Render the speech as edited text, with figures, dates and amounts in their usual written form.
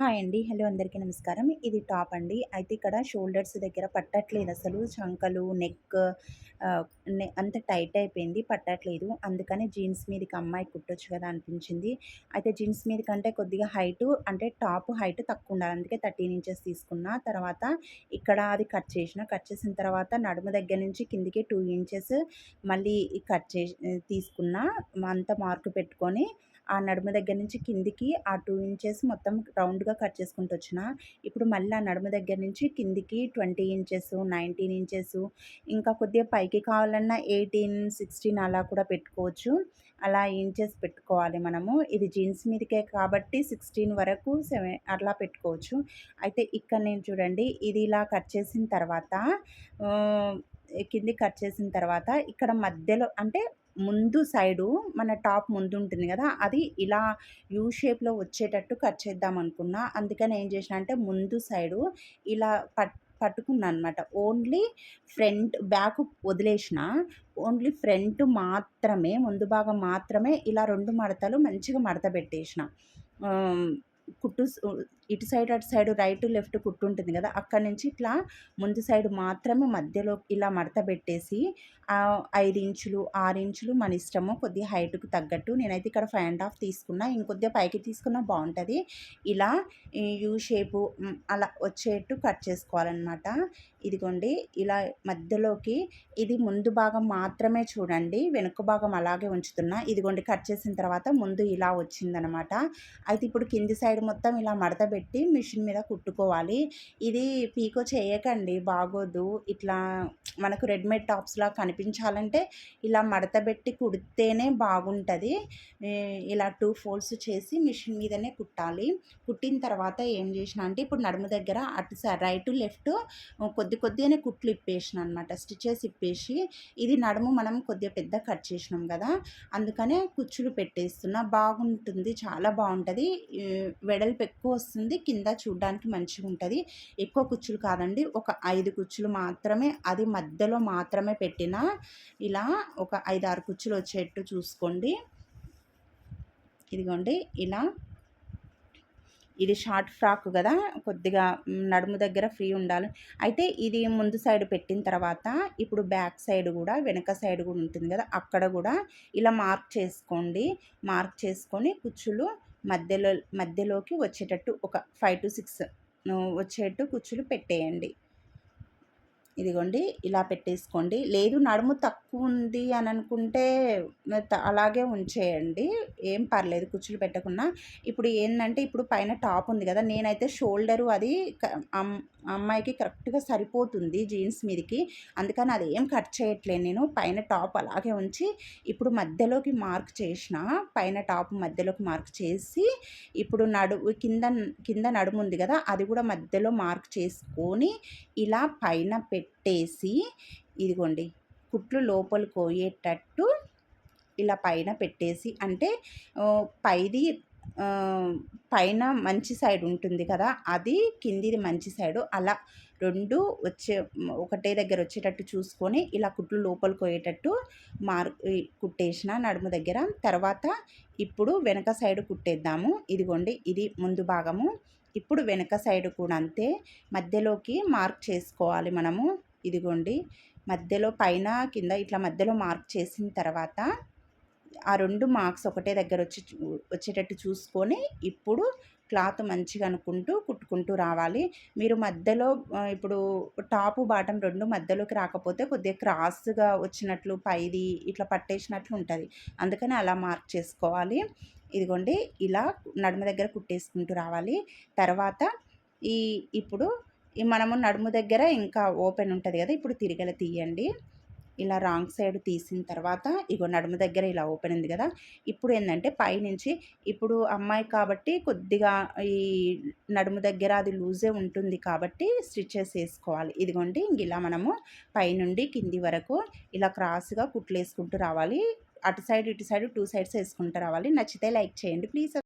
Hi అండి. Hello అందరికీ నమస్కారం. ఇది టాప్ అండి. అయితే ఇక్కడ షోల్డర్స్ దగ్గర పట్టట్లేదు అసలు. చంకలు, నెక్ ఆహ్, అంత టైట్ అయిపోయింది. పట్టట్లేదు. అందుకని జీన్స్ మీదకి అమ్మాయికి కుట్టొచ్చు కదా అనిపించింది. అయితే జీన్స్ మీద కంటే కొద్దిగా హైటు అంటే టాప్ హైట్ తక్కువుండాలి. అందుకే 13 ఇంచెస్ తీసుకున్నా. తర్వాత ఇక్కడ అది కట్ చేసిన. కట్ చేసిన తర్వాత నడుము దగ్గర నుంచి కిందికి 2 ఇంచెస్ మళ్ళీ తీసుకున్నా. అంతా మార్క్ పెట్టుకొని ఆ నడుము దగ్గర నుంచి కిందికి ఆ 2 ఇంచెస్ మొత్తం రౌండ్‌గా కట్ చేసుకుంటూ వచ్చిన. ఇప్పుడు మళ్ళీ ఆ నడుము దగ్గర నుంచి కిందికి 20 ఇంచెస్, 19 ఇంచెస్ ఇంకా కొద్దిగా పైకి కావాలన్నా 18, 16 అలా కూడా పెట్టుకోవచ్చు. అలా ఇంచెస్ పెట్టుకోవాలి మనము. ఇది జీన్స్ మీదకే కాబట్టి 16 వరకు అట్లా పెట్టుకోవచ్చు. అయితే ఇక్కడ నేను చూడండి ఇది ఇలా కట్ చేసిన తర్వాత ఆహ్, కిందికి కట్ చేసిన తర్వాత ఇక్కడ మధ్యలో అంటే ముందు సైడు మన టాప్ ముందుంటుంది గదా! అది ఇలా యూ షేప్‌లో వచ్చేటట్టు కట్ చేద్దామనుకున్నా. అందుకని ఏం చేసినా అంటే ముందు సైడు ఇలా పట్టుకున్నా అనమాట. ఓన్లీ బ్యాక్ వదిలేసిన. ఓన్లీ ఫ్రంట్ మాత్రమే ముందు భాగం మాత్రమే ఇలా 2 మడతలు మంచిగా మడత పెట్టేసిన. ఆహ్, కుట్టు స్ ఇటు సైడ్, అటు సైడ్ రైట్, లెఫ్ట్ కుట్టుంటుంది గదా! అక్కడి నుంచి ఇట్లా ముందు సైడ్ మాత్రమే మధ్యలో ఇలా మడత పెట్టేసి 5 ఇంచులు, 6 ఇంచులు మన ఇష్టము. కొద్దిగా హైట్‌కి తగ్గట్టు. నేనైతే ఇక్కడ 5 ½ తీసుకున్నా. ఇంకొద్దిగా పైకి తీసుకున్నా బావుంటది. ఇలా ఈ యూ షేపు అలా వచ్చేట్టు కట్ చేసుకోవాలనమాట. ఇదిగోండి ఇలా మధ్యలోకి ఇది ముందు భాగం మాత్రమే చూడండి. వెనుక భాగం అలాగే ఉంచుతున్నా. ఇదిగోండి కట్ చేసిన తర్వాత ముందు ఇలా వచ్చిందనమాట. అయితే ఇప్పుడు కింది సైడ్ మొత్తం ఇలా మడత పెట్టి మిషన్ మీద కుట్టుకోవాలి. ఇది పీకో చేయకండి బాగోదు. ఇట్లా మనకు రెడీమేడ్ టాప్స్‌లా కనిపించాలంటే ఇలా మడత పెట్టి కుడితేనే బాగుంటది. ఇలా 2 ఫోల్డ్స్ చేసి మిషన్ మీదనే కుట్టాలి. కుట్టిన తర్వాత ఏం చేసినా అంటే ఇప్పుడు నడుము దగ్గర అటు రైట్, లెఫ్ట్ కొద్దిగానే కుట్లు ఇప్పేసిన అనమాట. స్టిచెస్ ఇప్పేసి ఇది నడుము మనం కొద్దిగా పెద్ద కట్ చేసినాం కదా! అందుకనే కుచ్చులు పెట్టేస్తున్నా. బాగుంటుంది. చాలా బావుంటది. వెడల్పు ఎక్కువ వస్తుంది. కింద చూడ్డానికి మంచిగుంటది. ఎక్కువ కుచ్చులు కాదండి. ఒక 5 కుచ్చులు మాత్రమే అది మధ్యలో మాత్రమే పెట్టినా. ఇలా ఒక 5, 6 కుచ్చులు వచ్చేట్టు చూసుకోండి. ఇదిగోండి ఇలా. ఇది షార్ట్ ఫ్రాక్ గదా! కొద్దిగా నడుము దగ్గర ఫ్రీ ఉండాలి. అయితే ఇది ముందు సైడ్ పెట్టిన తర్వాత ఇప్పుడు బ్యాక్ సైడ్ గూడా, వెనక సైడ్ గూడా ఉంటుంది గదా! అక్కడ గూడా ఇలా మార్క్ చేసుకోండి. మార్క్ చేసుకొని కుచ్చులు మధ్యలోకి వచ్చేటట్టు ఒక 5-6 వచ్చేట్టు కుచ్చులు పెట్టేయండి. ఇదిగోండి ఇలా పెట్టేసుకోండి. లేదు నడుము తక్కువుంది అని అనుకుంటే అలాగే ఉంచేయండి. ఏం పర్లేదు కుచ్చులు పెట్టకున్నా. ఇప్పుడు ఏందంటే ఇప్పుడు పైన టాప్ ఉంది గదా! నేనైతే షోల్డరు అది అమ్మాయికి కరెక్ట్‌గా సరిపోతుంది జీన్స్ మీదకి. అందుకని అదేం కట్ చేయట్లేదు నేను. పైన టాప్ అలాగే ఉంచి ఇప్పుడు మధ్యలోకి మార్క్ చేసిన. పైన టాప్ మధ్యలోకి మార్క్ చేసి ఇప్పుడు కింద నడుముంది గదా! అది గూడా మధ్యలో మార్క్ చేసుకొని ఇలా పైన పెట్టేసి ఇదిగోండి కుట్లు లోపలికి పోయేటట్టు ఇలా పైన పెట్టేసి అంటే పైది పైన మంచి సైడ్ ఉంటుంది కదా! అది కిందిది మంచి సైడు అలా 2 ఒకటే దగ్గర వచ్చేటట్టు చూసుకొని ఇలా కుట్లు లోపలికి పోయేటట్టు కుట్టేసిన నడుము దగ్గర. తర్వాత ఇప్పుడు వెనక సైడ్ కుట్టేద్దాము. ఇదిగోండి ఇది ముందు భాగము. ఇప్పుడు వెనక సైడ్ కూడా అంతే. మధ్యలోకి మార్క్ చేసుకోవాలి మనము. ఇదిగోండి మధ్యలో పైన, కింద ఇట్లా మధ్యలో మార్క్ చేసిన తర్వాత ఆ 2 మార్క్స్ ఒకటే దగ్గర వచ్చేటట్టు చూసుకొని ఇప్పుడు క్లాత్ మంచిగా అనుకుంటూ కుట్టుకుంటూ రావాలి. మీరు మధ్యలో ఇప్పుడు టాపు, బాటమ్ 2 మధ్యలోకి రాకపోతే కొద్దిగా క్రాస్‌గా వచ్చినట్లు పైది ఇట్లా పట్టేసినట్లు ఉంటది. అందుకని అలా మార్క్ చేసుకోవాలి. ఇదిగోండి ఇలా నడుము దగ్గర కుట్టేసుకుంటూ రావాలి. తర్వాత ఇప్పుడు మనము నడుము దగ్గర ఇంకా ఓపెన్ ఉంటది గదా! ఇప్పుడు తిరిగేలా తీయండి. ఇలా రాంగ్ సైడ్ తీసిన తర్వాత ఇగో నడుము దగ్గర ఇలా ఓపెన్ ఉంది కదా! ఇప్పుడు ఏందంటే పైనుంచి ఇప్పుడు అమ్మాయి కాబట్టి కొద్దిగా ఈ నడుము దగ్గర అది లూజే ఉంటుంది కాబట్టి స్టిచెస్ ఏసుకోవాలి. ఇదిగోండి ఇలా మనము పైనుండి కింది వరకు ఇలా క్రాస్‌గా కుట్లేసుకుంటూ రావాలి. అటు సైడ్, ఇటు సైడ్ 2 సైడ్స్ ఏసుకుంటూ రావాలి. నచ్చితే లైక్ చేయండి. ప్లీజ్